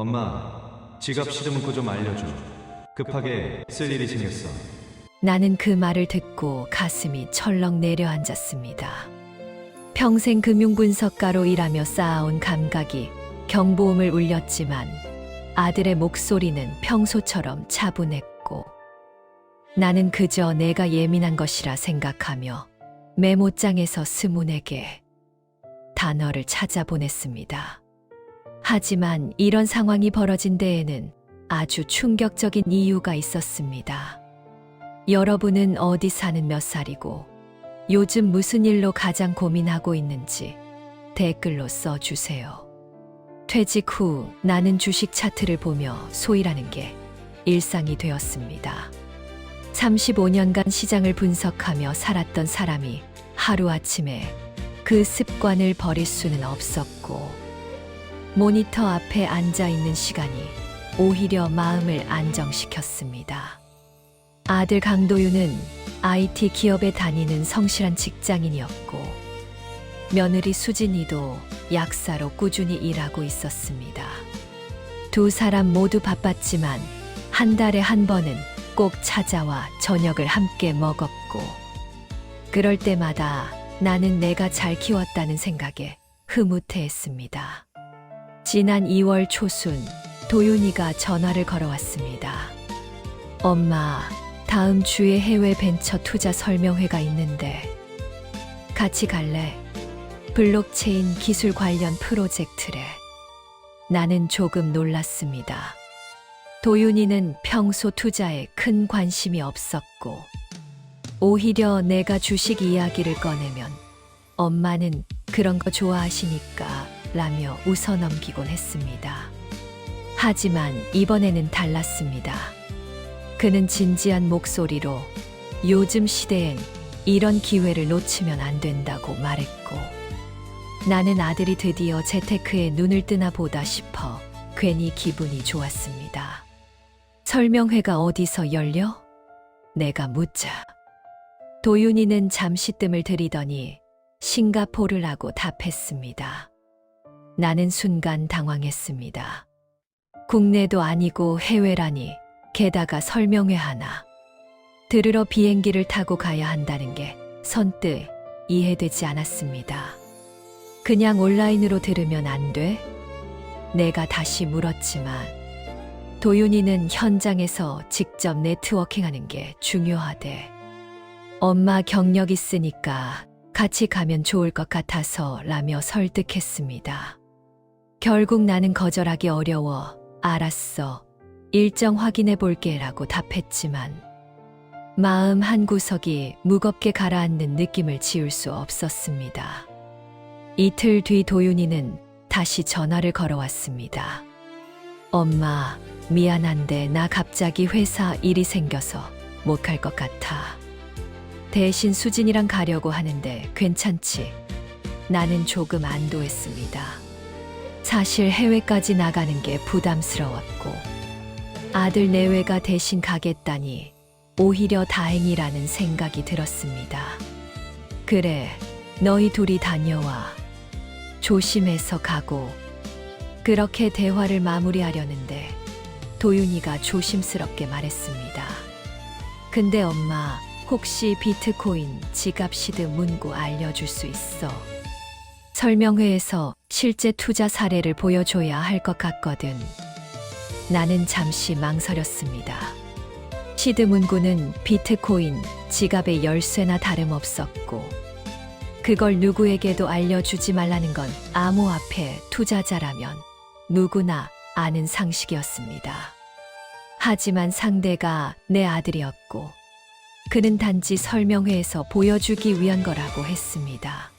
엄마, 지갑 시드문구 좀 알려줘. 급하게 쓸 일이 생겼어. 나는 그 말을 듣고 가슴이 철렁 내려앉았습니다. 평생 금융분석가로 일하며 쌓아온 감각이 경보음을 울렸지만 아들의 목소리는 평소처럼 차분했고 나는 그저 내가 예민한 것이라 생각하며 메모장에서 스문에게 단어를 찾아보냈습니다. 하지만 이런 상황이 벌어진 데에는 아주 충격적인 이유가 있었습니다. 여러분은 어디 사는 몇 살이고 요즘 무슨 일로 가장 고민하고 있는지 댓글로 써주세요. 퇴직 후 나는 주식 차트를 보며 소일하는 게 일상이 되었습니다. 35년간 시장을 분석하며 살았던 사람이 하루아침에 그 습관을 버릴 수는 없었고 모니터 앞에 앉아 있는 시간이 오히려 마음을 안정시켰습니다. 아들 강도윤은 IT 기업에 다니는 성실한 직장인이었고 며느리 수진이도 약사로 꾸준히 일하고 있었습니다. 두 사람 모두 바빴지만 한 달에 한 번은 꼭 찾아와 저녁을 함께 먹었고 그럴 때마다 나는 내가 잘 키웠다는 생각에 흐뭇해했습니다. 지난 2월 초순 도윤이가 전화를 걸어왔습니다. 엄마, 다음 주에 해외 벤처 투자 설명회가 있는데 같이 갈래? 블록체인 기술 관련 프로젝트래. 나는 조금 놀랐습니다. 도윤이는 평소 투자에 큰 관심이 없었고 오히려 내가 주식 이야기를 꺼내면 엄마는 그런 거 좋아하시니까 라며 웃어넘기곤 했습니다. 하지만 이번에는 달랐습니다. 그는 진지한 목소리로 요즘 시대엔 이런 기회를 놓치면 안 된다고 말했고 나는 아들이 드디어 재테크에 눈을 뜨나 보다 싶어 괜히 기분이 좋았습니다. 설명회가 어디서 열려? 내가 묻자. 도윤이는 잠시 뜸을 들이더니 싱가포르라고 답했습니다. 나는 순간 당황했습니다. 국내도 아니고 해외라니 게다가 설명회 하나. 들으러 비행기를 타고 가야 한다는 게 선뜻 이해되지 않았습니다. 그냥 온라인으로 들으면 안 돼? 내가 다시 물었지만 도윤이는 현장에서 직접 네트워킹하는 게 중요하대. 엄마 경력 있으니까 같이 가면 좋을 것 같아서 라며 설득했습니다. 결국 나는 거절하기 어려워 알았어. 일정 확인해 볼게 라고 답했지만 마음 한구석이 무겁게 가라앉는 느낌을 지울 수 없었습니다. 이틀 뒤 도윤이는 다시 전화를 걸어왔습니다. 엄마, 미안한데 나 갑자기 회사 일이 생겨서 못 갈 것 같아. 대신 수진이랑 가려고 하는데 괜찮지? 나는 조금 안도했습니다. 사실 해외까지 나가는 게 부담스러웠고 아들 내외가 대신 가겠다니 오히려 다행이라는 생각이 들었습니다. 그래, 너희 둘이 다녀와. 조심해서 가고. 그렇게 대화를 마무리하려는데 도윤이가 조심스럽게 말했습니다. 근데 엄마, 혹시 비트코인 지갑 시드 문구 알려줄 수 있어? 설명회에서 실제 투자 사례를 보여줘야 할 것 같거든. 나는 잠시 망설였습니다. 시드 문구는 비트코인 지갑의 열쇠나 다름없었고 그걸 누구에게도 알려주지 말라는 건 암호화폐 투자자라면 누구나 아는 상식이었습니다. 하지만 상대가 내 아들이었고 그는 단지 설명회에서 보여주기 위한 거라고 했습니다.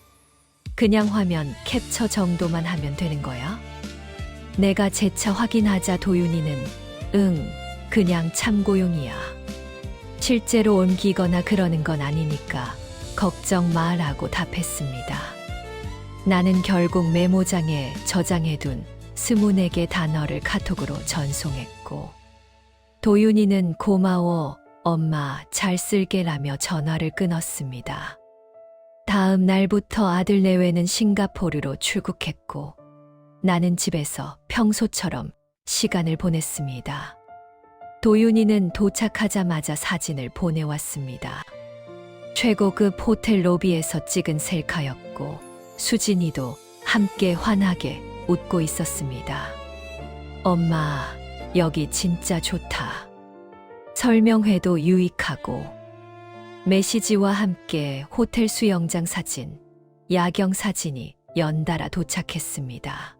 그냥 화면 캡처 정도만 하면 되는 거야? 내가 재차 확인하자 도윤이는 응, 그냥 참고용이야. 실제로 옮기거나 그러는 건 아니니까 걱정 마라고 답했습니다. 나는 결국 메모장에 저장해둔 20개 단어를 카톡으로 전송했고 도윤이는 고마워, 엄마 잘 쓸게라며 전화를 끊었습니다. 다음 날부터 아들 내외는 싱가포르로 출국했고 나는 집에서 평소처럼 시간을 보냈습니다. 도윤이는 도착하자마자 사진을 보내왔습니다. 최고급 호텔 로비에서 찍은 셀카였고 수진이도 함께 환하게 웃고 있었습니다. 엄마, 여기 진짜 좋다. 설명회도 유익하고 메시지와 함께 호텔 수영장 사진, 야경 사진이 연달아 도착했습니다.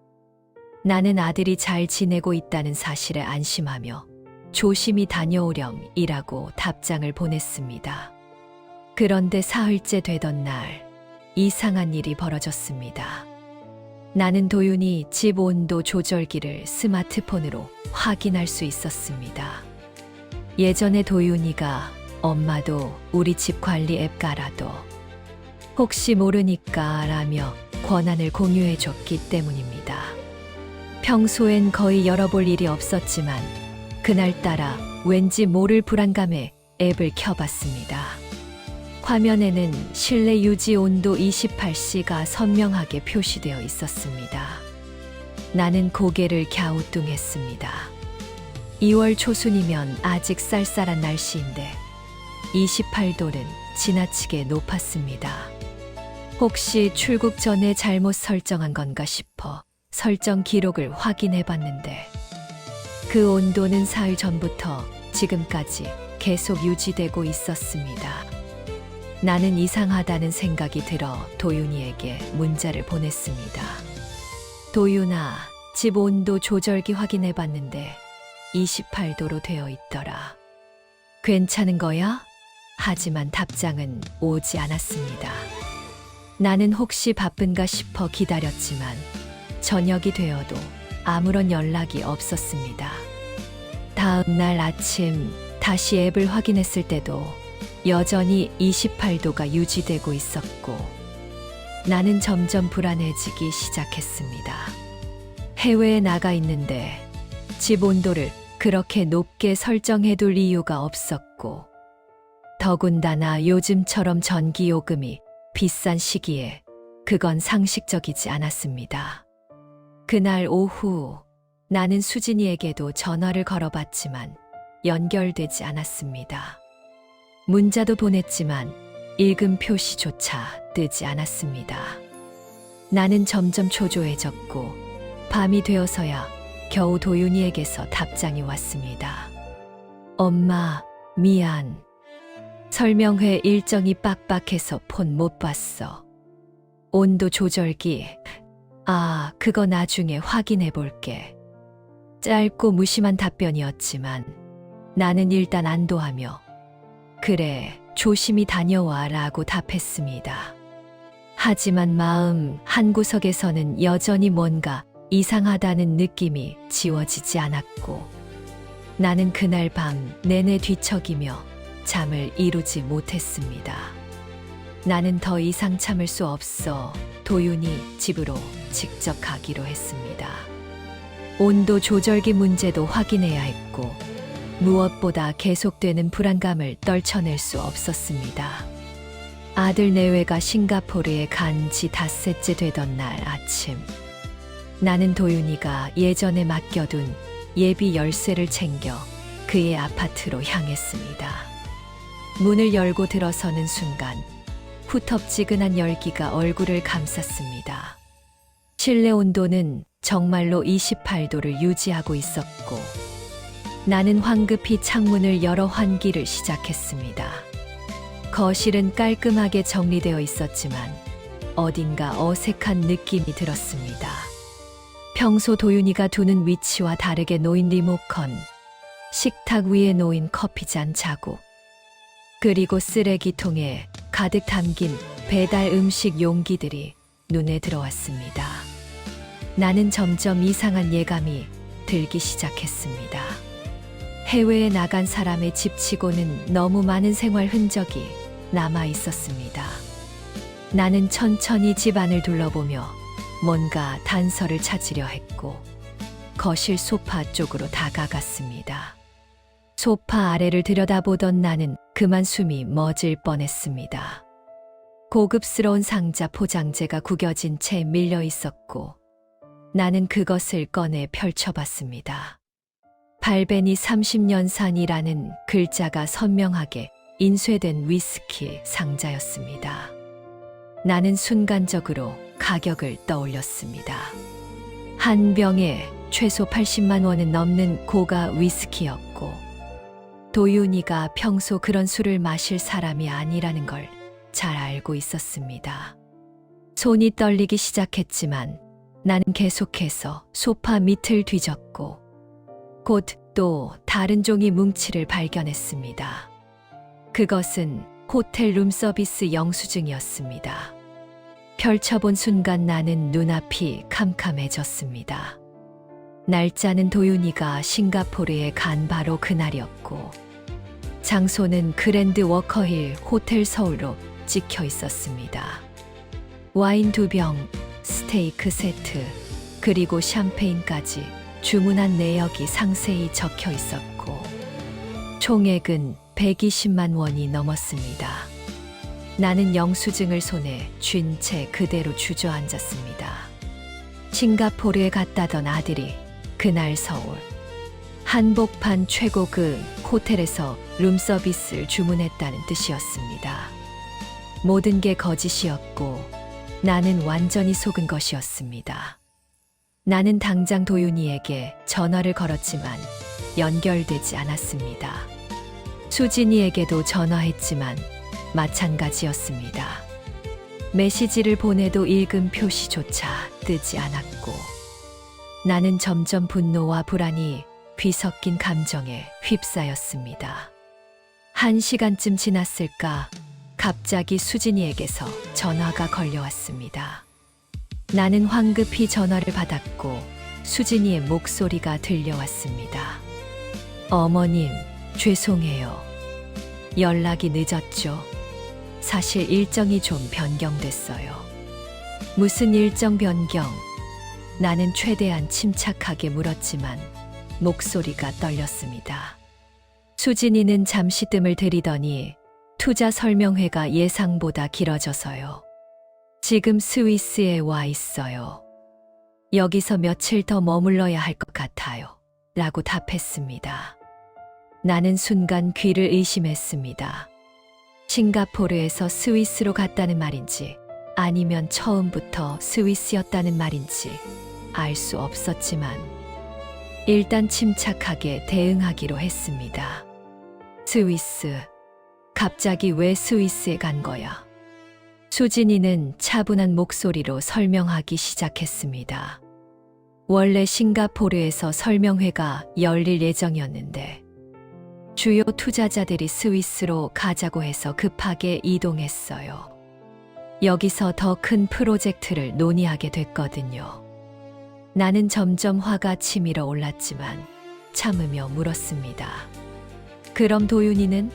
나는 아들이 잘 지내고 있다는 사실에 안심하며 조심히 다녀오렴이라고 답장을 보냈습니다. 그런데 사흘째 되던 날 이상한 일이 벌어졌습니다. 나는 도윤이 집 온도 조절기를 스마트폰으로 확인할 수 있었습니다. 예전에 도윤이가 엄마도 우리 집 관리 앱 깔아도 혹시 모르니까 라며 권한을 공유해 줬기 때문입니다. 평소엔 거의 열어볼 일이 없었지만 그날따라 왠지 모를 불안감에 앱을 켜봤습니다. 화면에는 실내 유지 온도 28C가 선명하게 표시되어 있었습니다. 나는 고개를 갸우뚱했습니다. 2월 초순이면 아직 쌀쌀한 날씨인데 28도는 지나치게 높았습니다. 혹시 출국 전에 잘못 설정한 건가 싶어 설정 기록을 확인해 봤는데 그 온도는 사흘 전부터 지금까지 계속 유지되고 있었습니다. 나는 이상하다는 생각이 들어 도윤이에게 문자를 보냈습니다. 도윤아, 집 온도 조절기 확인해 봤는데 28도로 되어 있더라. 괜찮은 거야? 하지만 답장은 오지 않았습니다. 나는 혹시 바쁜가 싶어 기다렸지만 저녁이 되어도 아무런 연락이 없었습니다. 다음 날 아침 다시 앱을 확인했을 때도 여전히 28도가 유지되고 있었고 나는 점점 불안해지기 시작했습니다. 해외에 나가 있는데 집 온도를 그렇게 높게 설정해둘 이유가 없었고 더군다나 요즘처럼 전기요금이 비싼 시기에 그건 상식적이지 않았습니다. 그날 오후 나는 수진이에게도 전화를 걸어봤지만 연결되지 않았습니다. 문자도 보냈지만 읽음 표시조차 뜨지 않았습니다. 나는 점점 초조해졌고 밤이 되어서야 겨우 도윤이에게서 답장이 왔습니다. 엄마, 미안. 설명회 일정이 빡빡해서 폰 못 봤어. 온도 조절기, 그거 나중에 확인해 볼게. 짧고 무심한 답변이었지만 나는 일단 안도하며 그래, 조심히 다녀와 라고 답했습니다. 하지만 마음 한구석에서는 여전히 뭔가 이상하다는 느낌이 지워지지 않았고 나는 그날 밤 내내 뒤척이며 잠을 이루지 못했습니다. 나는 더 이상 참을 수 없어 도윤이 집으로 직접 가기로 했습니다. 온도 조절기 문제도 확인해야 했고 무엇보다 계속되는 불안감을 떨쳐낼 수 없었습니다. 아들 내외가 싱가포르에 간 지 닷새째 되던 날 아침 나는 도윤이가 예전에 맡겨둔 예비 열쇠를 챙겨 그의 아파트로 향했습니다. 문을 열고 들어서는 순간 후텁지근한 열기가 얼굴을 감쌌습니다. 실내 온도는 정말로 28도를 유지하고 있었고 나는 황급히 창문을 열어 환기를 시작했습니다. 거실은 깔끔하게 정리되어 있었지만 어딘가 어색한 느낌이 들었습니다. 평소 도윤이가 두는 위치와 다르게 놓인 리모컨, 식탁 위에 놓인 커피잔 자국, 그리고 쓰레기통에 가득 담긴 배달 음식 용기들이 눈에 들어왔습니다. 나는 점점 이상한 예감이 들기 시작했습니다. 해외에 나간 사람의 집치고는 너무 많은 생활 흔적이 남아 있었습니다. 나는 천천히 집안을 둘러보며 뭔가 단서를 찾으려 했고 거실 소파 쪽으로 다가갔습니다. 소파 아래를 들여다보던 나는 그만 숨이 멎을 뻔했습니다. 고급스러운 상자 포장재가 구겨진 채 밀려 있었고 나는 그것을 꺼내 펼쳐봤습니다. 발베니 30년산이라는 글자가 선명하게 인쇄된 위스키 상자였습니다. 나는 순간적으로 가격을 떠올렸습니다. 한 병에 최소 80만 원은 넘는 고가 위스키였고, 도윤이가 평소 그런 술을 마실 사람이 아니라는 걸 잘 알고 있었습니다. 손이 떨리기 시작했지만 나는 계속해서 소파 밑을 뒤졌고, 곧 또 다른 종이 뭉치를 발견했습니다. 그것은 호텔 룸서비스 영수증이었습니다. 펼쳐본 순간 나는 눈앞이 캄캄해졌습니다. 날짜는 도윤이가 싱가포르에 간 바로 그날이었고, 장소는 그랜드 워커힐 호텔 서울로 찍혀 있었습니다. 와인 2병, 스테이크 세트, 그리고 샴페인까지 주문한 내역이 상세히 적혀 있었고, 총액은 120만 원이 넘었습니다. 나는 영수증을 손에 쥔 채 그대로 주저앉았습니다. 싱가포르에 갔다던 아들이 그날 서울 한복판 최고급 호텔에서 룸서비스를 주문했다는 뜻이었습니다. 모든 게 거짓이었고 나는 완전히 속은 것이었습니다. 나는 당장 도윤이에게 전화를 걸었지만 연결되지 않았습니다. 수진이에게도 전화했지만 마찬가지였습니다. 메시지를 보내도 읽음 표시조차 뜨지 않았고, 나는 점점 분노와 불안이 뒤섞인 감정에 휩싸였습니다. 1시간쯤 지났을까 갑자기 수진이에게서 전화가 걸려왔습니다. 나는 황급히 전화를 받았고 수진이의 목소리가 들려왔습니다. 어머님, 죄송해요. 연락이 늦었죠. 사실 일정이 좀 변경됐어요. 무슨 일정 변경? 나는 최대한 침착하게 물었지만 목소리가 떨렸습니다. 수진이는 잠시 뜸을 들이더니 투자 설명회가 예상보다 길어져서요. 지금 스위스에 와 있어요. 여기서 며칠 더 머물러야 할 것 같아요. 라고 답했습니다. 나는 순간 귀를 의심했습니다. 싱가포르에서 스위스로 갔다는 말인지 아니면 처음부터 스위스였다는 말인지 알 수 없었지만 일단 침착하게 대응하기로 했습니다. 스위스. 갑자기 왜 스위스에 간 거야? 수진이는 차분한 목소리로 설명하기 시작했습니다. 원래 싱가포르에서 설명회가 열릴 예정이었는데 주요 투자자들이 스위스로 가자고 해서 급하게 이동했어요. 여기서 더 큰 프로젝트를 논의하게 됐거든요. 나는 점점 화가 치밀어 올랐지만 참으며 물었습니다. 그럼 도윤이는?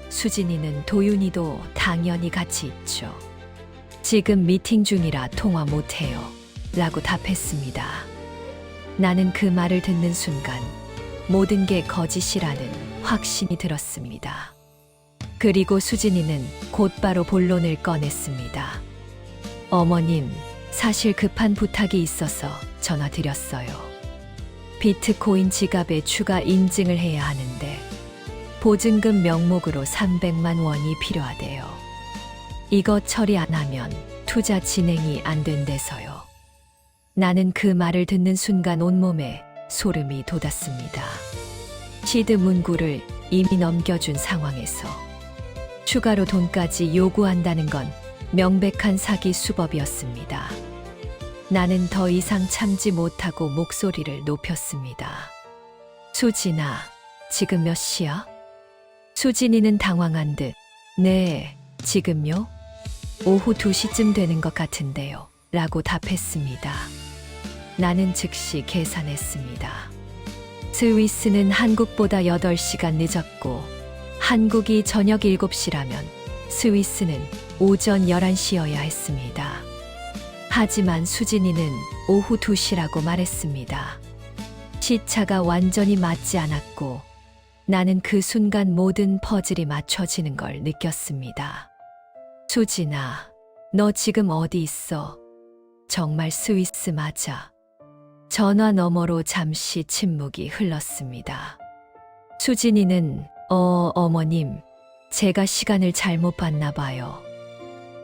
수진이는 도윤이도 당연히 같이 있죠. 지금 미팅 중이라 통화 못해요. 라고 답했습니다. 나는 그 말을 듣는 순간 모든 게 거짓이라는 확신이 들었습니다. 그리고 수진이는 곧바로 본론을 꺼냈습니다. 어머님, 사실 급한 부탁이 있어서 전화드렸어요. 비트코인 지갑에 추가 인증을 해야 하는데 보증금 명목으로 300만 원이 필요하대요. 이거 처리 안 하면 투자 진행이 안 된대서요. 나는 그 말을 듣는 순간 온몸에 소름이 돋았습니다. 시드 문구를 이미 넘겨준 상황에서 추가로 돈까지 요구한다는 건 명백한 사기 수법이었습니다. 나는 더 이상 참지 못하고 목소리를 높였습니다. 수진아, 지금 몇 시야? 수진이는 당황한 듯, 네, 지금요? 오후 2시쯤 되는 것 같은데요. 라고 답했습니다. 나는 즉시 계산했습니다. 스위스는 한국보다 8시간 늦었고 한국이 저녁 7시라면 스위스는 오전 11시여야 했습니다. 하지만 수진이는 오후 2시라고 말했습니다. 시차가 완전히 맞지 않았고 나는 그 순간 모든 퍼즐이 맞춰지는 걸 느꼈습니다. 수진아, 너 지금 어디 있어? 정말 스위스 맞아? 전화 너머로 잠시 침묵이 흘렀습니다. 수진이는 어머님, 제가 시간을 잘못 봤나 봐요.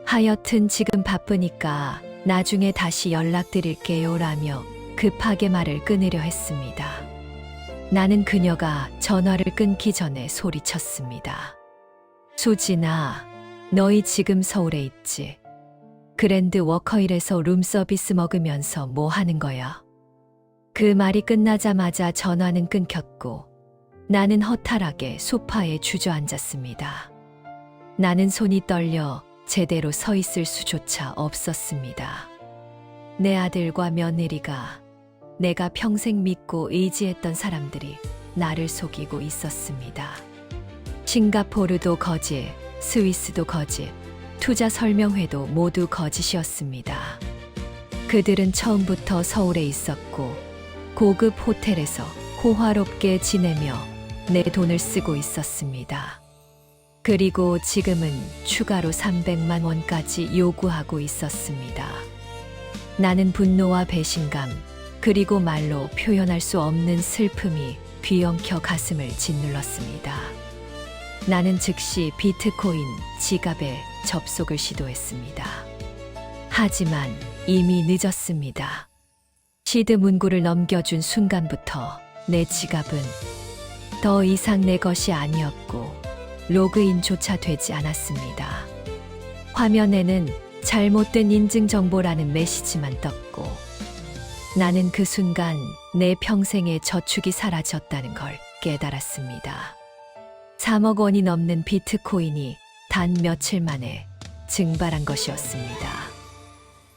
하여튼 지금 바쁘니까 나중에 다시 연락드릴게요 라며 급하게 말을 끊으려 했습니다. 나는 그녀가 전화를 끊기 전에 소리쳤습니다. 수진아, 너희 지금 서울에 있지? 그랜드 워커힐에서 룸서비스 먹으면서 뭐 하는 거야? 그 말이 끝나자마자 전화는 끊겼고 나는 허탈하게 소파에 주저앉았습니다. 나는 손이 떨려 제대로 서 있을 수조차 없었습니다. 내 아들과 며느리가, 내가 평생 믿고 의지했던 사람들이 나를 속이고 있었습니다. 싱가포르도 거짓, 스위스도 거짓, 투자 설명회도 모두 거짓이었습니다. 그들은 처음부터 서울에 있었고 고급 호텔에서 호화롭게 지내며 내 돈을 쓰고 있었습니다. 그리고 지금은 추가로 300만 원까지 요구하고 있었습니다. 나는 분노와 배신감, 그리고 말로 표현할 수 없는 슬픔이 뒤엉켜 가슴을 짓눌렀습니다. 나는 즉시 비트코인 지갑에 접속을 시도했습니다. 하지만 이미 늦었습니다. 시드 문구를 넘겨준 순간부터 내 지갑은 더 이상 내 것이 아니었고 로그인조차 되지 않았습니다. 화면에는 잘못된 인증 정보라는 메시지만 떴고 나는 그 순간 내 평생의 저축이 사라졌다는 걸 깨달았습니다. 3억 원이 넘는 비트코인이 단 며칠 만에 증발한 것이었습니다.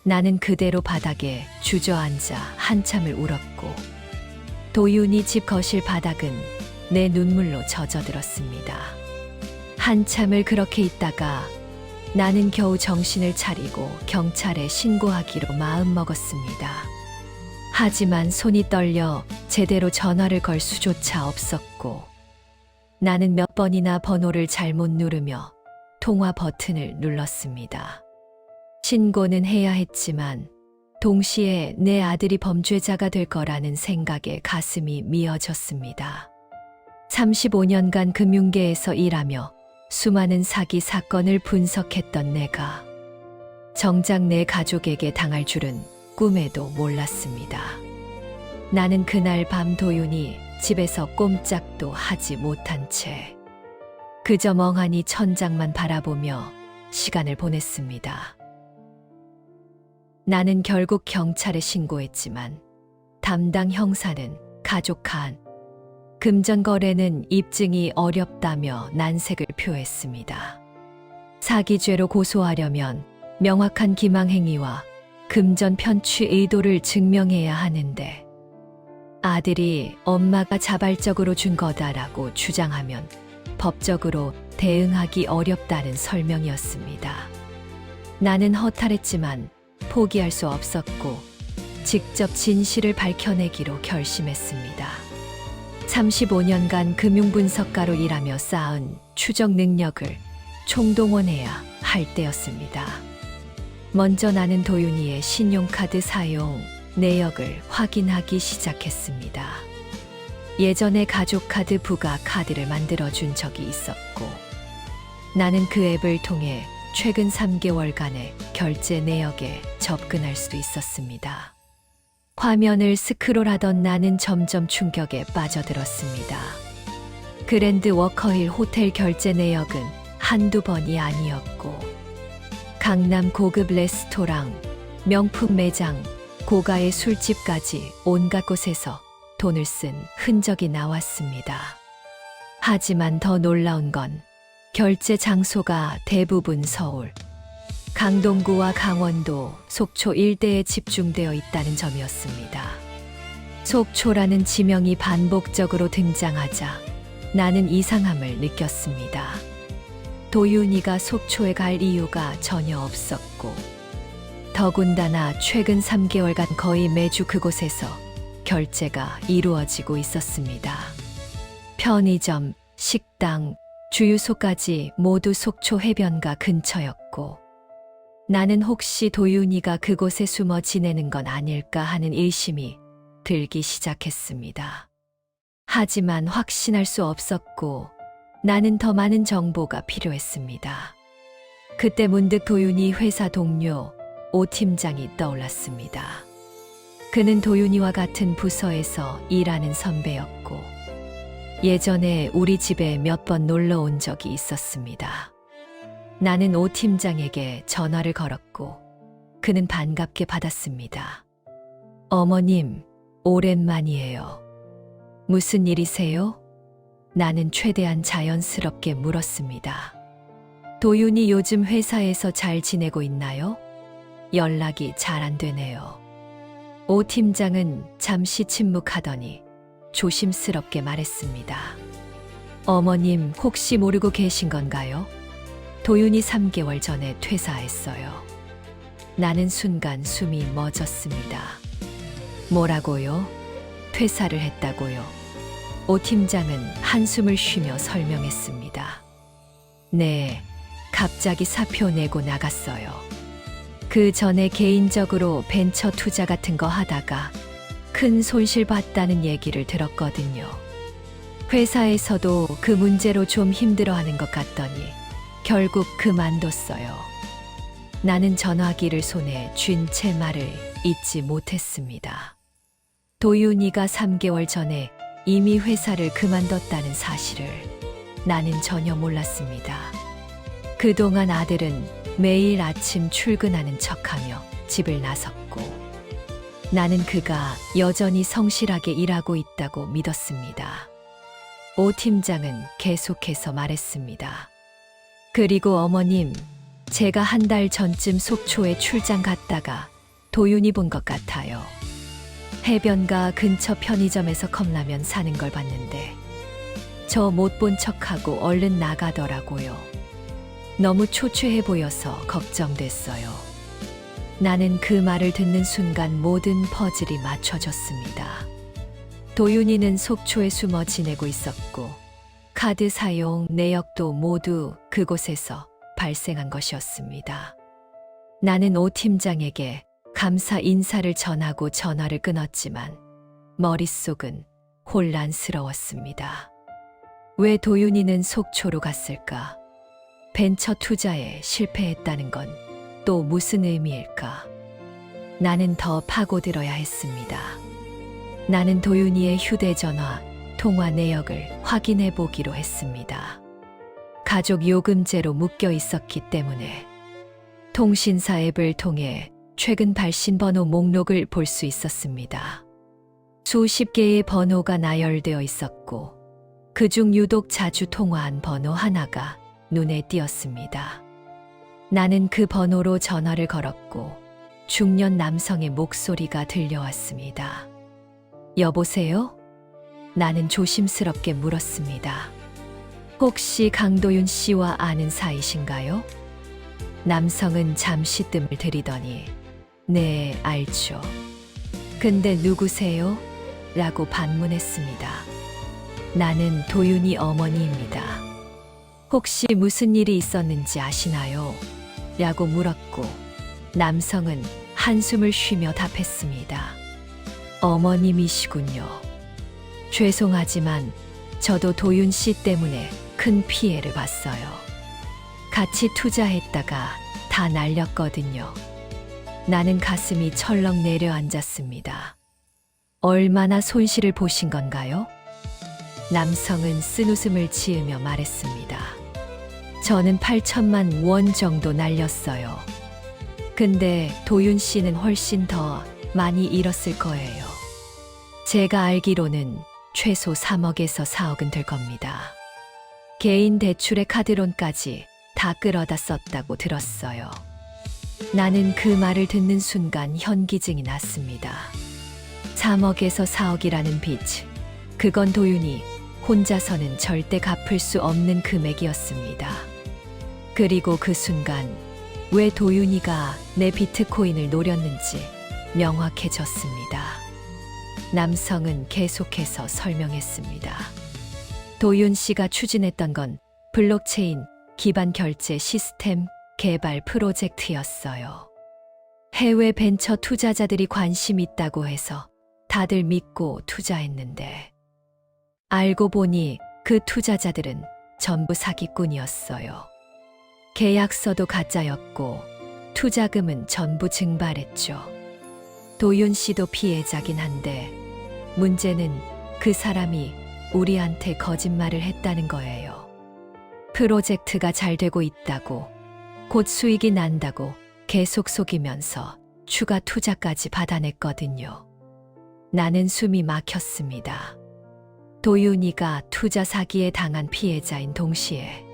나는 그대로 바닥에 주저앉아 한참을 울었고 도윤이 집 거실 바닥은 내 눈물로 젖어들었습니다. 한참을 그렇게 있다가 나는 겨우 정신을 차리고 경찰에 신고하기로 마음먹었습니다. 하지만 손이 떨려 제대로 전화를 걸 수조차 없었고 나는 몇 번이나 번호를 잘못 누르며 통화 버튼을 눌렀습니다. 신고는 해야 했지만 동시에 내 아들이 범죄자가 될 거라는 생각에 가슴이 미어졌습니다. 35년간 금융계에서 일하며 수많은 사기 사건을 분석했던 내가 정작 내 가족에게 당할 줄은 꿈에도 몰랐습니다. 나는 그날 밤 도윤이 집에서 꼼짝도 하지 못한 채 그저 멍하니 천장만 바라보며 시간을 보냈습니다. 나는 결국 경찰에 신고했지만 담당 형사는 가족 간 금전 거래는 입증이 어렵다며 난색을 표했습니다. 사기죄로 고소하려면 명확한 기망행위와 금전 편취 의도를 증명해야 하는데 아들이 엄마가 자발적으로 준 거다라고 주장하면 법적으로 대응하기 어렵다는 설명이었습니다. 나는 허탈했지만 포기할 수 없었고 직접 진실을 밝혀내기로 결심했습니다. 35년간 금융분석가로 일하며 쌓은 추적 능력을 총동원해야 할 때였습니다. 먼저 나는 도윤이의 신용카드 사용 내역을 확인하기 시작했습니다. 예전에 가족카드 부가 카드를 만들어준 적이 있었고 나는 그 앱을 통해 최근 3개월간의 결제 내역에 접근할 수 있었습니다. 화면을 스크롤하던 나는 점점 충격에 빠져들었습니다. 그랜드 워커힐 호텔 결제 내역은 한두 번이 아니었고 강남 고급 레스토랑, 명품 매장, 고가의 술집까지 온갖 곳에서 돈을 쓴 흔적이 나왔습니다. 하지만 더 놀라운 건 결제 장소가 대부분 서울, 강동구와 강원도, 속초 일대에 집중되어 있다는 점이었습니다. 속초라는 지명이 반복적으로 등장하자 나는 이상함을 느꼈습니다. 도윤이가 속초에 갈 이유가 전혀 없었고 더군다나 최근 3개월간 거의 매주 그곳에서 결제가 이루어지고 있었습니다. 편의점, 식당, 주유소까지 모두 속초 해변가 근처였고 나는 혹시 도윤이가 그곳에 숨어 지내는 건 아닐까 하는 의심이 들기 시작했습니다. 하지만 확신할 수 없었고 나는 더 많은 정보가 필요했습니다. 그때 문득 도윤이 회사 동료 오 팀장이 떠올랐습니다. 그는 도윤이와 같은 부서에서 일하는 선배였고 예전에 우리 집에 몇 번 놀러 온 적이 있었습니다. 나는 오 팀장에게 전화를 걸었고 그는 반갑게 받았습니다. 어머님, 오랜만이에요. 무슨 일이세요? 나는 최대한 자연스럽게 물었습니다. 도윤이 요즘 회사에서 잘 지내고 있나요? 연락이 잘 안 되네요. 오 팀장은 잠시 침묵하더니 조심스럽게 말했습니다. 어머님 혹시 모르고 계신 건가요? 도윤이 3개월 전에 퇴사했어요. 나는 순간 숨이 멎었습니다. 뭐라고요? 퇴사를 했다고요? 오 팀장은 한숨을 쉬며 설명했습니다. 네, 갑자기 사표 내고 나갔어요. 그 전에 개인적으로 벤처 투자 같은 거 하다가 큰 손실 봤다는 얘기를 들었거든요. 회사에서도 그 문제로 좀 힘들어하는 것 같더니 결국 그만뒀어요. 나는 전화기를 손에 쥔 채 말을 잊지 못했습니다. 도윤이가 3개월 전에 이미 회사를 그만뒀다는 사실을 나는 전혀 몰랐습니다. 그동안 아들은 매일 아침 출근하는 척하며 집을 나섰고 나는 그가 여전히 성실하게 일하고 있다고 믿었습니다. 오 팀장은 계속해서 말했습니다. 그리고 어머님, 제가 한 달 전쯤 속초에 출장 갔다가 도윤이 본 것 같아요. 해변가 근처 편의점에서 컵라면 사는 걸 봤는데 저 못 본 척하고 얼른 나가더라고요. 너무 초췌해 보여서 걱정됐어요. 나는 그 말을 듣는 순간 모든 퍼즐이 맞춰졌습니다. 도윤이는 속초에 숨어 지내고 있었고 카드 사용 내역도 모두 그곳에서 발생한 것이었습니다. 나는 오 팀장에게 감사 인사를 전하고 전화를 끊었지만 머릿속은 혼란스러웠습니다. 왜 도윤이는 속초로 갔을까? 벤처 투자에 실패했다는 건 또 무슨 의미일까? 나는 더 파고들어야 했습니다. 나는 도윤이의 휴대전화, 통화 내역을 확인해 보기로 했습니다. 가족 요금제로 묶여 있었기 때문에 통신사 앱을 통해 최근 발신 번호 목록을 볼 수 있었습니다. 수십 개의 번호가 나열되어 있었고 그중 유독 자주 통화한 번호 하나가 눈에 띄었습니다. 나는 그 번호로 전화를 걸었고 중년 남성의 목소리가 들려왔습니다. 여보세요? 나는 조심스럽게 물었습니다. 혹시 강도윤 씨와 아는 사이신가요? 남성은 잠시 뜸을 들이더니 네, 알죠. 근데 누구세요? 라고 반문했습니다. 나는 도윤이 어머니입니다. 혹시 무슨 일이 있었는지 아시나요? 라고 물었고 남성은 한숨을 쉬며 답했습니다. 어머님이시군요. 죄송하지만 저도 도윤 씨 때문에 큰 피해를 봤어요. 같이 투자했다가 다 날렸거든요. 나는 가슴이 철렁 내려앉았습니다. 얼마나 손실을 보신 건가요? 남성은 쓴웃음을 지으며 말했습니다. 저는 8천만 원 정도 날렸어요. 근데 도윤 씨는 훨씬 더 많이 잃었을 거예요. 제가 알기로는 최소 3억에서 4억은 될 겁니다. 개인 대출의 카드론까지 다 끌어다 썼다고 들었어요. 나는 그 말을 듣는 순간 현기증이 났습니다. 3억에서 4억이라는 빚, 그건 도윤이 혼자서는 절대 갚을 수 없는 금액이었습니다. 그리고 그 순간 왜 도윤이가 내 비트코인을 노렸는지 명확해졌습니다. 남성은 계속해서 설명했습니다. 도윤 씨가 추진했던 건 블록체인 기반 결제 시스템 개발 프로젝트였어요. 해외 벤처 투자자들이 관심 있다고 해서 다들 믿고 투자했는데 알고 보니 그 투자자들은 전부 사기꾼이었어요. 계약서도 가짜였고 투자금은 전부 증발했죠. 도윤 씨도 피해자긴 한데 문제는 그 사람이 우리한테 거짓말을 했다는 거예요. 프로젝트가 잘 되고 있다고, 곧 수익이 난다고 계속 속이면서 추가 투자까지 받아냈거든요. 나는 숨이 막혔습니다. 도윤이가 투자 사기에 당한 피해자인 동시에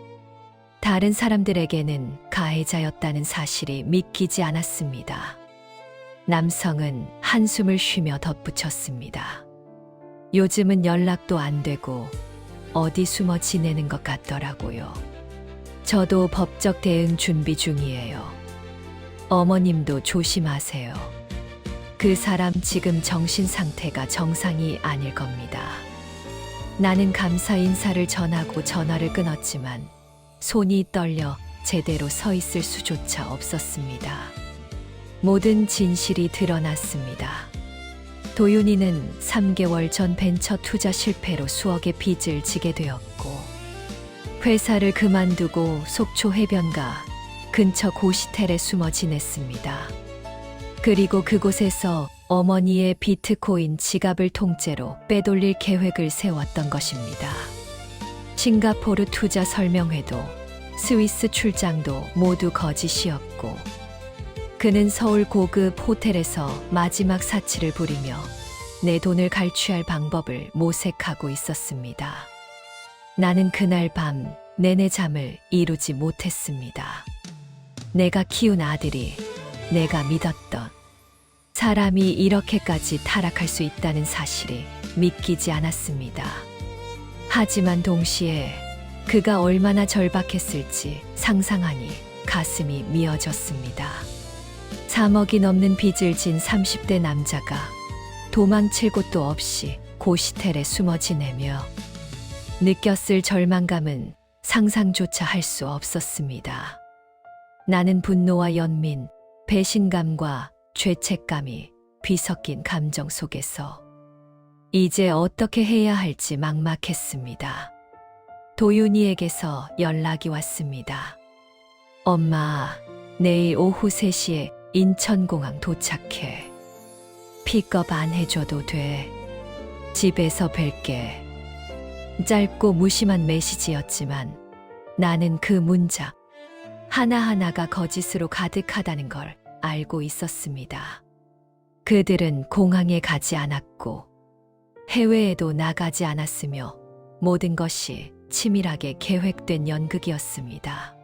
다른 사람들에게는 가해자였다는 사실이 믿기지 않았습니다. 남성은 한숨을 쉬며 덧붙였습니다. 요즘은 연락도 안 되고 어디 숨어 지내는 것 같더라고요. 저도 법적 대응 준비 중이에요. 어머님도 조심하세요. 그 사람 지금 정신 상태가 정상이 아닐 겁니다. 나는 감사 인사를 전하고 전화를 끊었지만 손이 떨려 제대로 서 있을 수조차 없었습니다. 모든 진실이 드러났습니다. 도윤이는 3개월 전 벤처 투자 실패로 수억의 빚을 지게 되었고 회사를 그만두고 속초 해변가 근처 고시텔에 숨어 지냈습니다. 그리고 그곳에서 어머니의 비트코인 지갑을 통째로 빼돌릴 계획을 세웠던 것입니다. 싱가포르 투자 설명회도 스위스 출장도 모두 거짓이었고 그는 서울 고급 호텔에서 마지막 사치를 부리며 내 돈을 갈취할 방법을 모색하고 있었습니다. 나는 그날 밤 내내 잠을 이루지 못했습니다. 내가 키운 아들이, 내가 믿었던 사람이 이렇게까지 타락할 수 있다는 사실이 믿기지 않았습니다. 하지만 동시에 그가 얼마나 절박했을지 상상하니 가슴이 미어졌습니다. 3억이 넘는 빚을 진 30대 남자가 도망칠 곳도 없이 고시텔에 숨어 지내며 느꼈을 절망감은 상상조차 할 수 없었습니다. 나는 분노와 연민, 배신감과 죄책감이 뒤섞인 감정 속에서 이제 어떻게 해야 할지 막막했습니다. 도윤이에게서 연락이 왔습니다. 엄마, 내일 오후 3시에 인천공항 도착해. 픽업 안 해줘도 돼. 집에서 뵐게. 짧고 무심한 메시지였지만 나는 그 문자 하나하나가 거짓으로 가득하다는 걸 알고 있었습니다. 그들은 공항에 가지 않았고 해외에도 나가지 않았으며 모든 것이 치밀하게 계획된 연극이었습니다.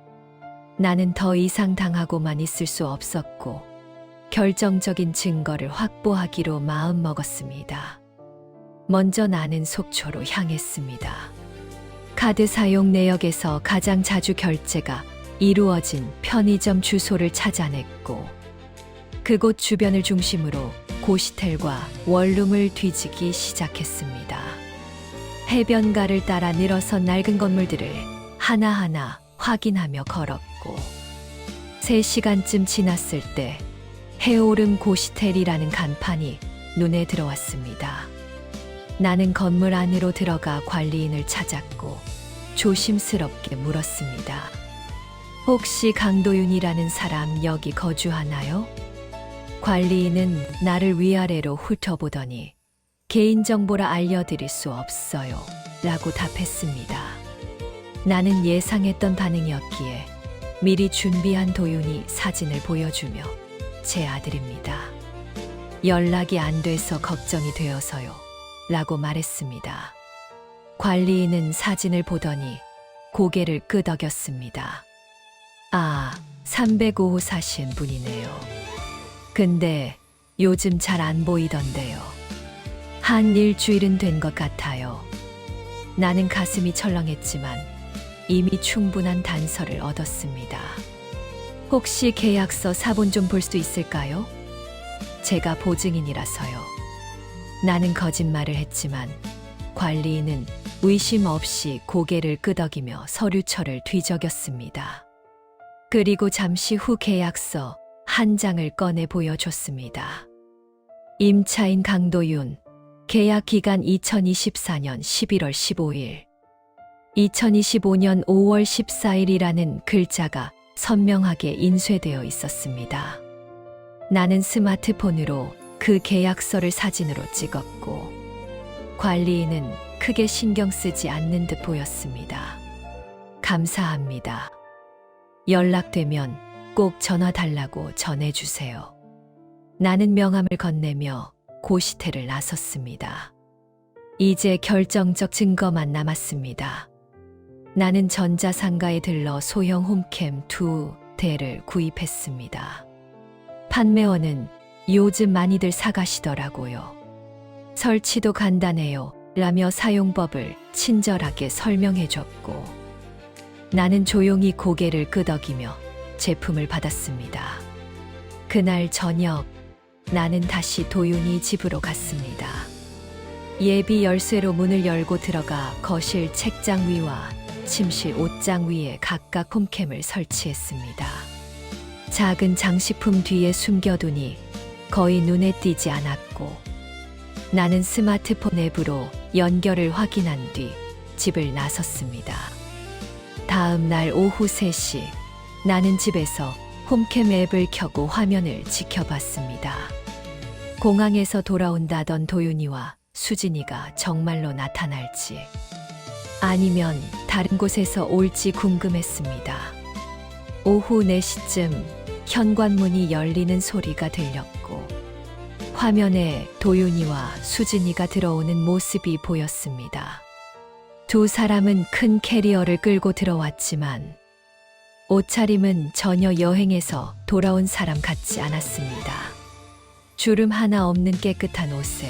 나는 더 이상 당하고만 있을 수 없었고 결정적인 증거를 확보하기로 마음먹었습니다. 먼저 나는 속초로 향했습니다. 카드 사용 내역에서 가장 자주 결제가 이루어진 편의점 주소를 찾아냈고 그곳 주변을 중심으로 고시텔과 원룸을 뒤지기 시작했습니다. 해변가를 따라 늘어선 낡은 건물들을 하나하나 확인하며 걸었고 3시간쯤 지났을 때 해오름 고시텔이라는 간판이 눈에 들어왔습니다. 나는 건물 안으로 들어가 관리인을 찾았고 조심스럽게 물었습니다. 혹시 강도윤이라는 사람 여기 거주하나요? 관리인은 나를 위아래로 훑어보더니 개인정보라 알려드릴 수 없어요 라고 답했습니다. 나는 예상했던 반응이었기에 미리 준비한 도윤이 사진을 보여주며 제 아들입니다. 연락이 안 돼서 걱정이 되어서요 라고 말했습니다. 관리인은 사진을 보더니 고개를 끄덕였습니다. 아, 305호 사신 분이네요. 근데 요즘 잘 안 보이던데요. 한 일주일은 된 것 같아요. 나는 가슴이 철렁했지만 이미 충분한 단서를 얻었습니다. 혹시 계약서 사본 좀 볼 수 있을까요? 제가 보증인이라서요. 나는 거짓말을 했지만 관리인은 의심 없이 고개를 끄덕이며 서류철을 뒤적였습니다. 그리고 잠시 후 계약서 한 장을 꺼내 보여줬습니다. 임차인 강도윤, 계약 기간 2024년 11월 15일, 2025년 5월 14일이라는 글자가 선명하게 인쇄되어 있었습니다. 나는 스마트폰으로 그 계약서를 사진으로 찍었고, 관리인은 크게 신경 쓰지 않는 듯 보였습니다. 감사합니다. 연락되면 꼭 전화 달라고 전해주세요. 나는 명함을 건네며 고시태를 나섰습니다. 이제 결정적 증거만 남았습니다. 나는 전자상가에 들러 소형 홈캠 2대를 구입했습니다. 판매원은 요즘 많이들 사가시더라고요. 설치도 간단해요 라며 사용법을 친절하게 설명해줬고, 나는 조용히 고개를 끄덕이며 제품을 받았습니다. 그날 저녁 나는 다시 도윤이 집으로 갔습니다. 예비 열쇠로 문을 열고 들어가 거실 책장 위와 침실 옷장 위에 각각 홈캠을 설치했습니다. 작은 장식품 뒤에 숨겨두니 거의 눈에 띄지 않았고, 나는 스마트폰 앱으로 연결을 확인한 뒤 집을 나섰습니다. 다음 날 오후 3시, 나는 집에서 홈캠 앱을 켜고 화면을 지켜봤습니다. 공항에서 돌아온다던 도윤이와 수진이가 정말로 나타날지 아니면 다른 곳에서 올지 궁금했습니다. 오후 4시쯤 현관문이 열리는 소리가 들렸고, 화면에 도윤이와 수진이가 들어오는 모습이 보였습니다. 두 사람은 큰 캐리어를 끌고 들어왔지만 옷차림은 전혀 여행에서 돌아온 사람 같지 않았습니다. 주름 하나 없는 깨끗한 옷에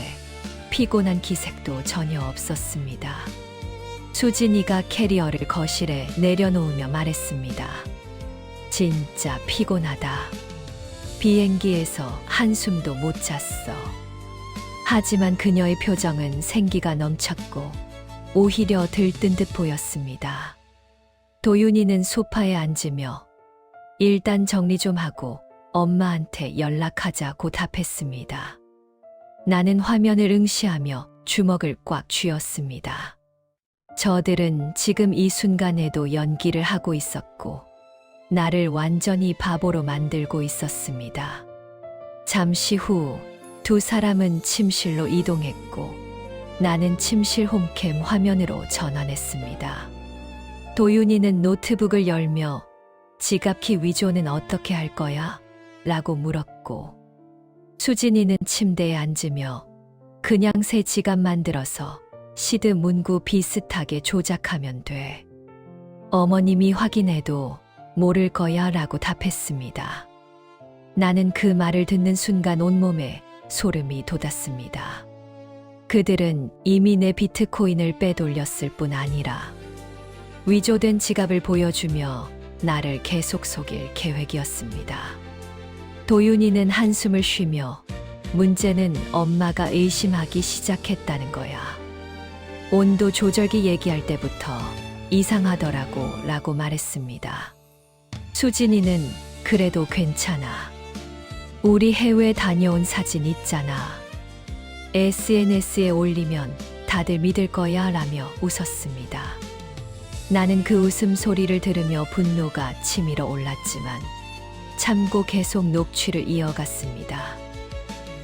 피곤한 기색도 전혀 없었습니다. 수진이가 캐리어를 거실에 내려놓으며 말했습니다. 진짜 피곤하다. 비행기에서 한숨도 못 잤어. 하지만 그녀의 표정은 생기가 넘쳤고 오히려 들뜬 듯 보였습니다. 도윤이는 소파에 앉으며 일단 정리 좀 하고 엄마한테 연락하자고 답했습니다. 나는 화면을 응시하며 주먹을 꽉 쥐었습니다. 저들은 지금 이 순간에도 연기를 하고 있었고, 나를 완전히 바보로 만들고 있었습니다. 잠시 후 두 사람은 침실로 이동했고, 나는 침실 홈캠 화면으로 전환했습니다. 도윤이는 노트북을 열며 지갑키 위조는 어떻게 할 거야? 라고 물었고, 수진이는 침대에 앉으며 그냥 새 지갑 만들어서 시드 문구 비슷하게 조작하면 돼. 어머님이 확인해도 모를 거야 라고 답했습니다. 나는 그 말을 듣는 순간 온몸에 소름이 돋았습니다. 그들은 이미 내 비트코인을 빼돌렸을 뿐 아니라 위조된 지갑을 보여주며 나를 계속 속일 계획이었습니다. 도윤이는 한숨을 쉬며 문제는 엄마가 의심하기 시작했다는 거야. 온도 조절기 얘기할 때부터 이상하더라고 라고 말했습니다. 수진이는 그래도 괜찮아. 우리 해외 다녀온 사진 있잖아. SNS에 올리면 다들 믿을 거야 라며 웃었습니다. 나는 그 웃음소리를 들으며 분노가 치밀어 올랐지만 참고 계속 녹취를 이어갔습니다.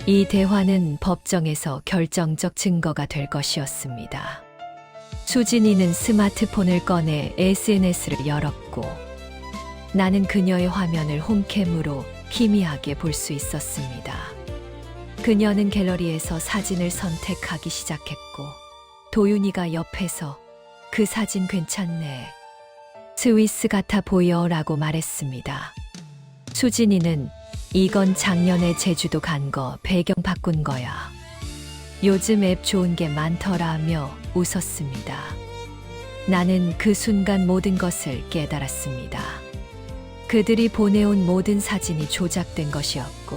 이 대화는 법정에서 결정적 증거가 될 것이었습니다. 수진이는 스마트폰을 꺼내 SNS를 열었고, 나는 그녀의 화면을 홈캠으로 희미하게 볼 수 있었습니다. 그녀는 갤러리에서 사진을 선택하기 시작했고, 도윤이가 옆에서 그 사진 괜찮네. 스위스 같아 보여 라고 말했습니다. 수진이는 이건 작년에 제주도 간 거 배경 바꾼 거야. 요즘 앱 좋은 게 많더라며 웃었습니다. 나는 그 순간 모든 것을 깨달았습니다. 그들이 보내온 모든 사진이 조작된 것이었고,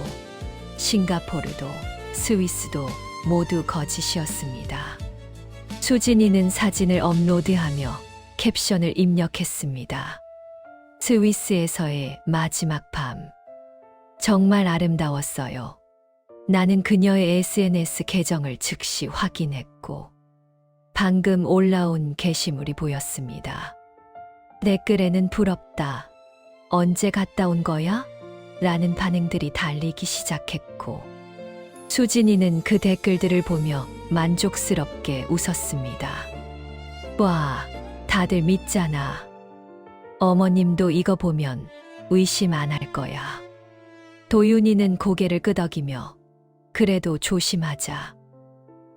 싱가포르도 스위스도 모두 거짓이었습니다. 수진이는 사진을 업로드하며 캡션을 입력했습니다. 스위스에서의 마지막 밤. 정말 아름다웠어요. 나는 그녀의 SNS 계정을 즉시 확인했고 방금 올라온 게시물이 보였습니다. 댓글에는 부럽다. 언제 갔다 온 거야? 라는 반응들이 달리기 시작했고 수진이는 그 댓글들을 보며 만족스럽게 웃었습니다. 와, 다들 믿잖아. 어머님도 이거 보면 의심 안 할 거야. 도윤이는 고개를 끄덕이며 그래도 조심하자.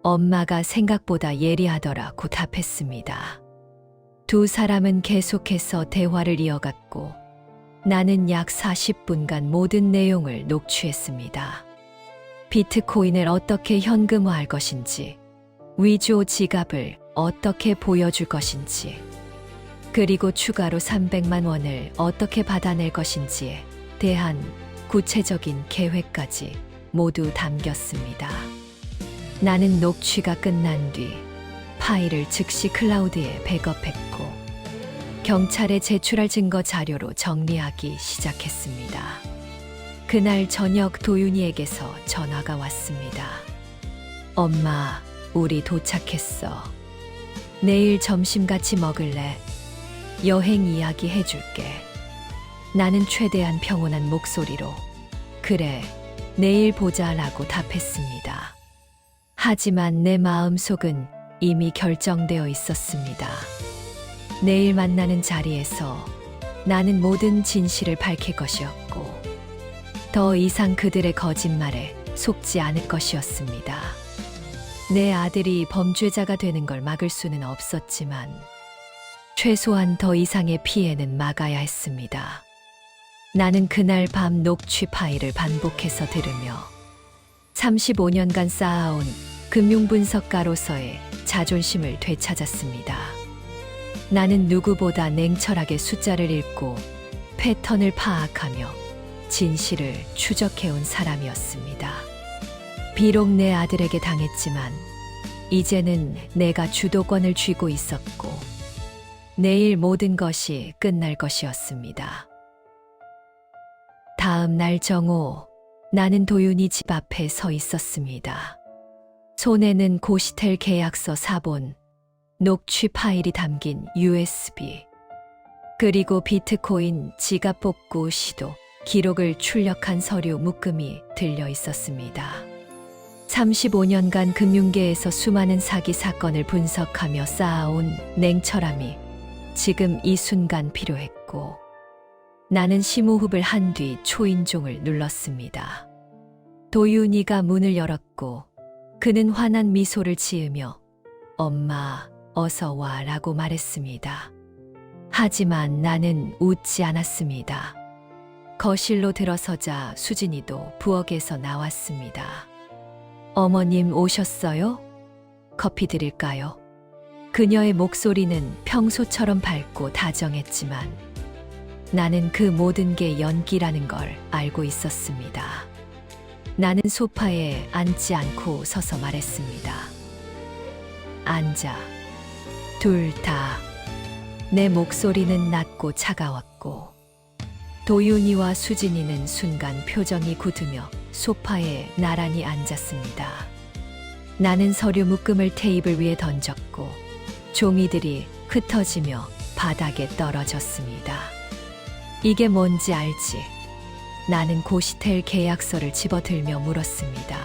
엄마가 생각보다 예리하더라고 답했습니다. 두 사람은 계속해서 대화를 이어갔고 나는 약 40분간 모든 내용을 녹취했습니다. 비트코인을 어떻게 현금화할 것인지, 위조 지갑을 어떻게 보여줄 것인지, 그리고 추가로 300만 원을 어떻게 받아낼 것인지에 대한 구체적인 계획까지 모두 담겼습니다. 나는 녹취가 끝난 뒤 파일을 즉시 클라우드에 백업했고 경찰에 제출할 증거 자료로 정리하기 시작했습니다. 그날 저녁 도윤이에게서 전화가 왔습니다. 엄마, 우리 도착했어. 내일 점심 같이 먹을래? 여행 이야기 해줄게. 나는 최대한 평온한 목소리로 그래, 내일 보자라고 답했습니다. 하지만 내 마음속은 이미 결정되어 있었습니다. 내일 만나는 자리에서 나는 모든 진실을 밝힐 것이었고 더 이상 그들의 거짓말에 속지 않을 것이었습니다. 내 아들이 범죄자가 되는 걸 막을 수는 없었지만 최소한 더 이상의 피해는 막아야 했습니다. 나는 그날 밤 녹취 파일을 반복해서 들으며 35년간 쌓아온 금융분석가로서의 자존심을 되찾았습니다. 나는 누구보다 냉철하게 숫자를 읽고 패턴을 파악하며 진실을 추적해온 사람이었습니다. 비록 내 아들에게 당했지만 이제는 내가 주도권을 쥐고 있었고 내일 모든 것이 끝날 것이었습니다. 다음 날 정오, 나는 도윤이 집 앞에 서 있었습니다. 손에는 고시텔 계약서 사본, 녹취 파일이 담긴 USB, 그리고 비트코인 지갑 복구 시도 기록을 출력한 서류 묶음이 들려 있었습니다. 35년간 금융계에서 수많은 사기 사건을 분석하며 쌓아온 냉철함이 지금 이 순간 필요했고 나는 심호흡을 한 뒤 초인종을 눌렀습니다. 도윤이가 문을 열었고 그는 환한 미소를 지으며 엄마, 어서 와 라고 말했습니다. 하지만 나는 웃지 않았습니다. 거실로 들어서자 수진이도 부엌에서 나왔습니다. 어머님 오셨어요? 커피 드릴까요? 그녀의 목소리는 평소처럼 밝고 다정했지만 나는 그 모든 게 연기라는 걸 알고 있었습니다. 나는 소파에 앉지 않고 서서 말했습니다. 앉아. 둘 다. 내 목소리는 낮고 차가웠고 도윤이와 수진이는 순간 표정이 굳으며 소파에 나란히 앉았습니다. 나는 서류 묶음을 테이블 위에 던졌고 종이들이 흩어지며 바닥에 떨어졌습니다. 이게 뭔지 알지? 나는 고시텔 계약서를 집어들며 물었습니다.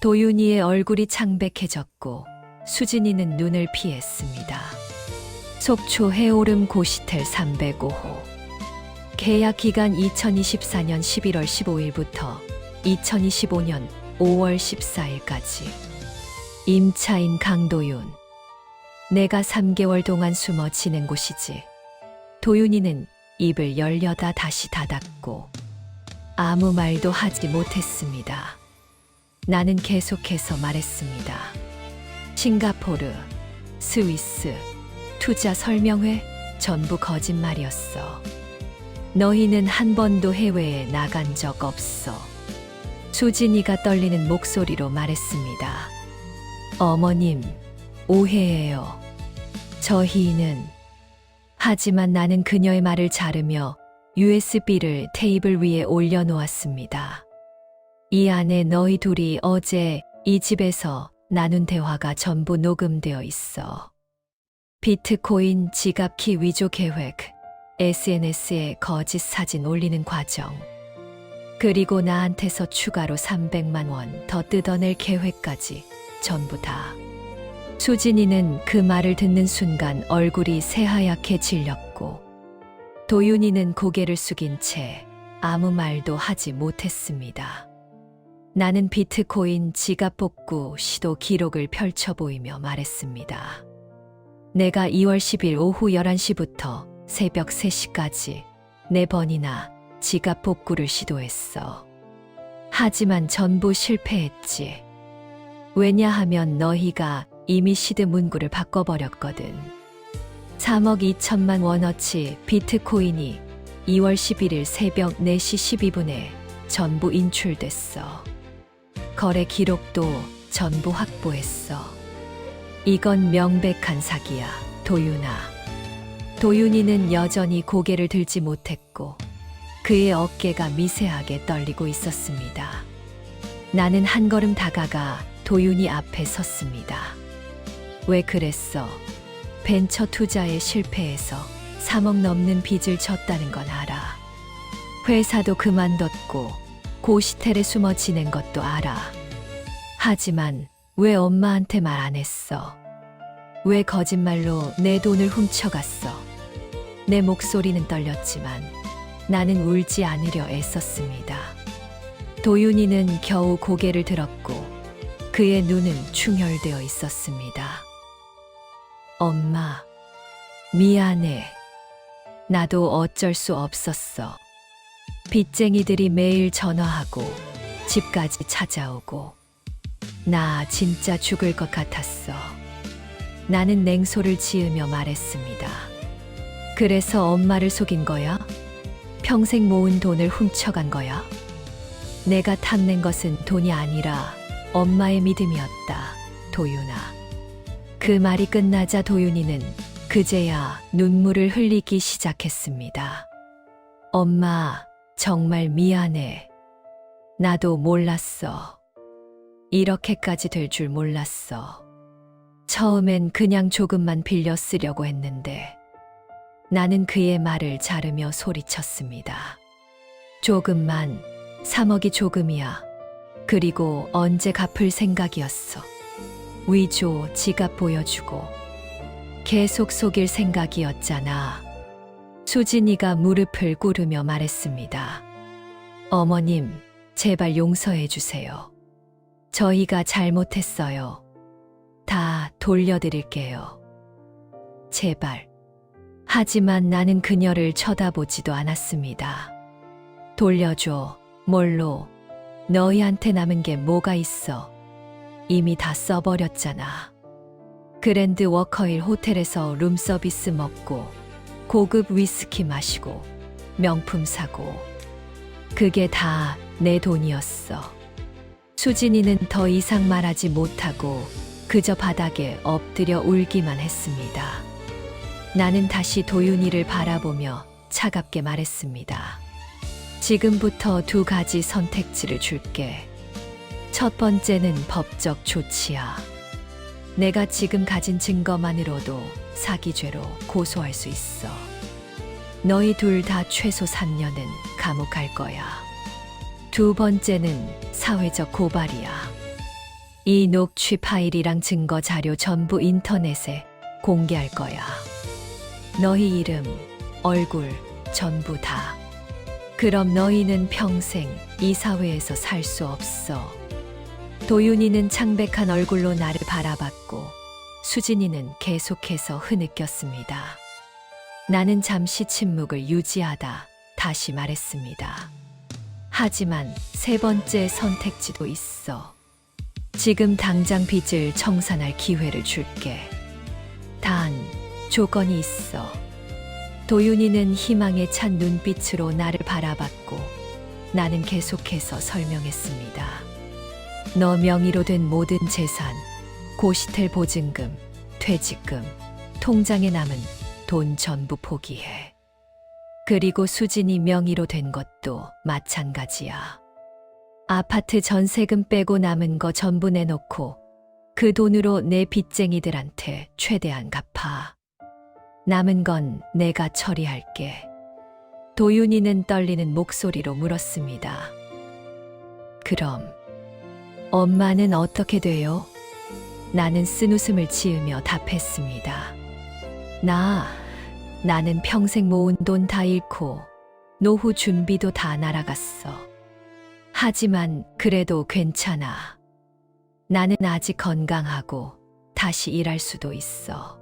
도윤이의 얼굴이 창백해졌고 수진이는 눈을 피했습니다. 속초 해오름 고시텔 305호. 계약 기간 2024년 11월 15일부터 2025년 5월 14일까지. 임차인 강도윤. 내가 3개월 동안 숨어 지낸 곳이지. 도윤이는 입을 열려다 다시 닫았고 아무 말도 하지 못했습니다. 나는 계속해서 말했습니다. 싱가포르, 스위스, 투자 설명회 전부 거짓말이었어. 너희는 한 번도 해외에 나간 적 없어. 수진이가 떨리는 목소리로 말했습니다. 어머님, 오해예요. 저희는. 하지만 나는 그녀의 말을 자르며 USB를 테이블 위에 올려놓았습니다. 이 안에 너희 둘이 어제 이 집에서 나눈 대화가 전부 녹음되어 있어. 비트코인 지갑 키 위조 계획, SNS에 거짓 사진 올리는 과정, 그리고 나한테서 추가로 300만 원 더 뜯어낼 계획까지 전부 다. 수진이는 그 말을 듣는 순간 얼굴이 새하얗게 질렸고 도윤이는 고개를 숙인 채 아무 말도 하지 못했습니다. 나는 비트코인 지갑 복구 시도 기록을 펼쳐 보이며 말했습니다. 내가 2월 10일 오후 11시부터 새벽 3시까지 4번이나 지갑 복구를 시도했어. 하지만 전부 실패했지. 왜냐하면 너희가 이미 시드 문구를 바꿔버렸거든. 3억 2천만 원어치 비트코인이 2월 11일 새벽 4시 12분에 전부 인출됐어. 거래 기록도 전부 확보했어. 이건 명백한 사기야, 도윤아. 도윤이는 여전히 고개를 들지 못했고 그의 어깨가 미세하게 떨리고 있었습니다. 나는 한 걸음 다가가 도윤이 앞에 섰습니다. 왜 그랬어? 벤처 투자에 실패해서 3억 넘는 빚을 졌다는 건 알아. 회사도 그만뒀고 고시텔에 숨어 지낸 것도 알아. 하지만 왜 엄마한테 말 안 했어? 왜 거짓말로 내 돈을 훔쳐갔어? 내 목소리는 떨렸지만 나는 울지 않으려 애썼습니다. 도윤이는 겨우 고개를 들었고 그의 눈은 충혈되어 있었습니다. 엄마, 미안해. 나도 어쩔 수 없었어. 빚쟁이들이 매일 전화하고 집까지 찾아오고 나 진짜 죽을 것 같았어. 나는 냉소를 지으며 말했습니다. 그래서 엄마를 속인 거야? 평생 모은 돈을 훔쳐간 거야? 내가 탐낸 것은 돈이 아니라 엄마의 믿음이었다, 도윤아. 그 말이 끝나자 도윤이는 그제야 눈물을 흘리기 시작했습니다. 엄마, 정말 미안해. 나도 몰랐어. 이렇게까지 될 줄 몰랐어. 처음엔 그냥 조금만 빌려 쓰려고 했는데 나는 그의 말을 자르며 소리쳤습니다. 조금만, 3억이 조금이야. 그리고 언제 갚을 생각이었어. 위조 지갑 보여주고 계속 속일 생각이었잖아. 수진이가 무릎을 꿇으며 말했습니다. 어머님, 제발 용서해 주세요. 저희가 잘못했어요. 다 돌려드릴게요. 제발. 하지만 나는 그녀를 쳐다보지도 않았습니다. 돌려줘. 뭘로? 너희한테 남은 게 뭐가 있어? 이미 다 써버렸잖아. 그랜드 워커힐 호텔에서 룸서비스 먹고 고급 위스키 마시고 명품 사고 그게 다 내 돈이었어. 수진이는 더 이상 말하지 못하고 그저 바닥에 엎드려 울기만 했습니다. 나는 다시 도윤이를 바라보며 차갑게 말했습니다. 지금부터 2가지 선택지를 줄게. 첫 번째는 법적 조치야. 내가 지금 가진 증거만으로도 사기죄로 고소할 수 있어. 너희 둘 다 최소 3년은 감옥 갈 거야. 두 번째는 사회적 고발이야. 이 녹취 파일이랑 증거 자료 전부 인터넷에 공개할 거야. 너희 이름, 얼굴 전부 다. 그럼 너희는 평생 이 사회에서 살 수 없어. 도윤이는 창백한 얼굴로 나를 바라봤고 수진이는 계속해서 흐느꼈습니다. 나는 잠시 침묵을 유지하다 다시 말했습니다. 하지만 세 번째 선택지도 있어. 지금 당장 빚을 청산할 기회를 줄게. 단, 조건이 있어. 도윤이는 희망에 찬 눈빛으로 나를 바라봤고 나는 계속해서 설명했습니다. 너 명의로 된 모든 재산, 고시텔 보증금, 퇴직금, 통장에 남은 돈 전부 포기해. 그리고 수진이 명의로 된 것도 마찬가지야. 아파트 전세금 빼고 남은 거 전부 내놓고 그 돈으로 내 빚쟁이들한테 최대한 갚아. 남은 건 내가 처리할게. 도윤이는 떨리는 목소리로 물었습니다. 그럼 엄마는 어떻게 돼요? 나는 쓴웃음을 지으며 답했습니다. 나는 평생 모은 돈 다 잃고 노후 준비도 다 날아갔어. 하지만 그래도 괜찮아. 나는 아직 건강하고 다시 일할 수도 있어.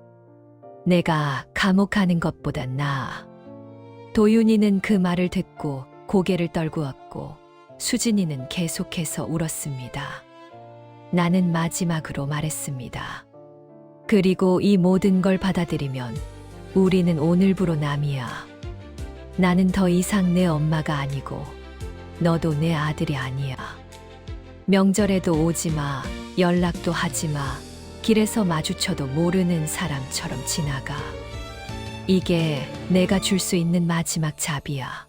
내가 감옥 가는 것보단 나아. 도윤이는 그 말을 듣고 고개를 떨구었고 수진이는 계속해서 울었습니다. 나는 마지막으로 말했습니다. 그리고 이 모든 걸 받아들이면 우리는 오늘부로 남이야. 나는 더 이상 내 엄마가 아니고 너도 내 아들이 아니야. 명절에도 오지 마, 연락도 하지 마. 길에서 마주쳐도 모르는 사람처럼 지나가. 이게 내가 줄 수 있는 마지막 잡이야.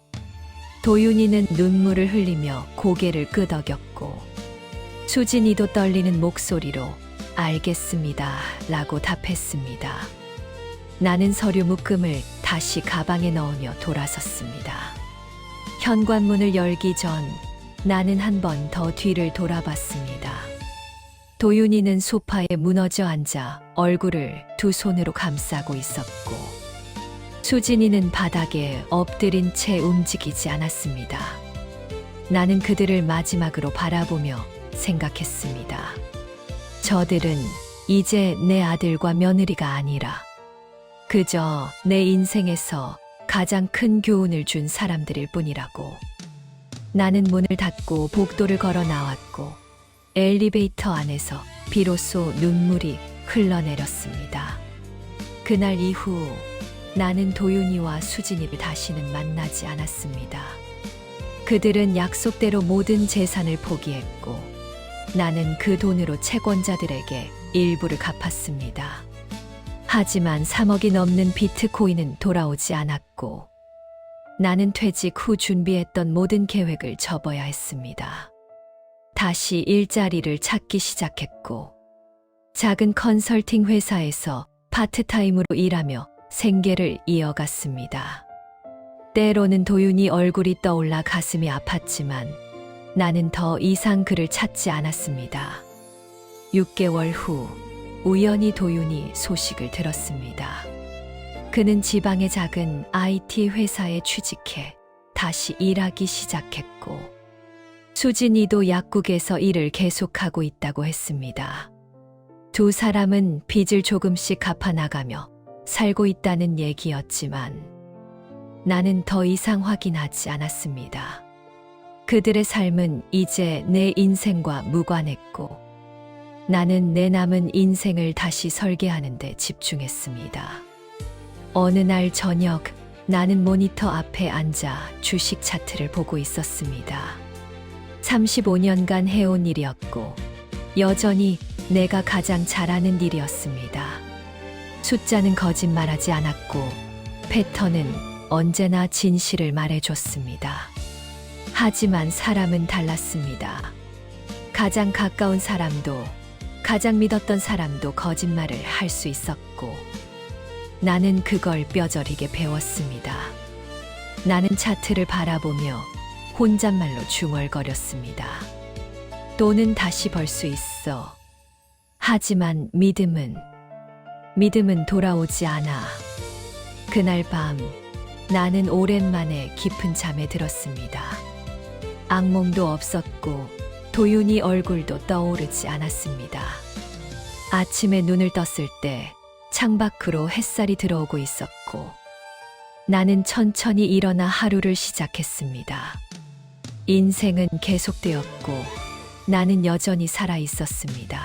도윤이는 눈물을 흘리며 고개를 끄덕였고 수진이도 떨리는 목소리로 알겠습니다 라고 답했습니다. 나는 서류 묶음을 다시 가방에 넣으며 돌아섰습니다. 현관문을 열기 전 나는 한 번 더 뒤를 돌아봤습니다. 도윤이는 소파에 무너져 앉아 얼굴을 두 손으로 감싸고 있었고 수진이는 바닥에 엎드린 채 움직이지 않았습니다. 나는 그들을 마지막으로 바라보며 생각했습니다. 저들은 이제 내 아들과 며느리가 아니라 그저 내 인생에서 가장 큰 교훈을 준 사람들일 뿐이라고. 나는 문을 닫고 복도를 걸어 나왔고 엘리베이터 안에서 비로소 눈물이 흘러내렸습니다. 그날 이후 나는 도윤이와 수진이를 다시는 만나지 않았습니다. 그들은 약속대로 모든 재산을 포기했고 나는 그 돈으로 채권자들에게 일부를 갚았습니다. 하지만 3억이 넘는 비트코인은 돌아오지 않았고 나는 퇴직 후 준비했던 모든 계획을 접어야 했습니다. 다시 일자리를 찾기 시작했고 작은 컨설팅 회사에서 파트타임으로 일하며 생계를 이어갔습니다. 때로는 도윤이 얼굴이 떠올라 가슴이 아팠지만 나는 더 이상 그를 찾지 않았습니다. 6개월 후 우연히 도윤이 소식을 들었습니다. 그는 지방의 작은 IT 회사에 취직해 다시 일하기 시작했고 수진이도 약국에서 일을 계속하고 있다고 했습니다. 두 사람은 빚을 조금씩 갚아나가며 살고 있다는 얘기였지만 나는 더 이상 확인하지 않았습니다. 그들의 삶은 이제 내 인생과 무관했고 나는 내 남은 인생을 다시 설계하는 데 집중했습니다. 어느 날 저녁 나는 모니터 앞에 앉아 주식 차트를 보고 있었습니다. 35년간 해온 일이었고 여전히 내가 가장 잘하는 일이었습니다. 숫자는 거짓말하지 않았고 패턴은 언제나 진실을 말해줬습니다. 하지만 사람은 달랐습니다. 가장 가까운 사람도 가장 믿었던 사람도 거짓말을 할 수 있었고 나는 그걸 뼈저리게 배웠습니다. 나는 차트를 바라보며 혼잣말로 중얼거렸습니다. 돈은 다시 벌 수 있어. 하지만 믿음은 돌아오지 않아. 그날 밤 나는 오랜만에 깊은 잠에 들었습니다. 악몽도 없었고 도윤이 얼굴도 떠오르지 않았습니다. 아침에 눈을 떴을 때 창밖으로 햇살이 들어오고 있었고 나는 천천히 일어나 하루를 시작했습니다. 인생은 계속되었고 나는 여전히 살아 있었습니다.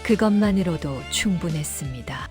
그것만으로도 충분했습니다.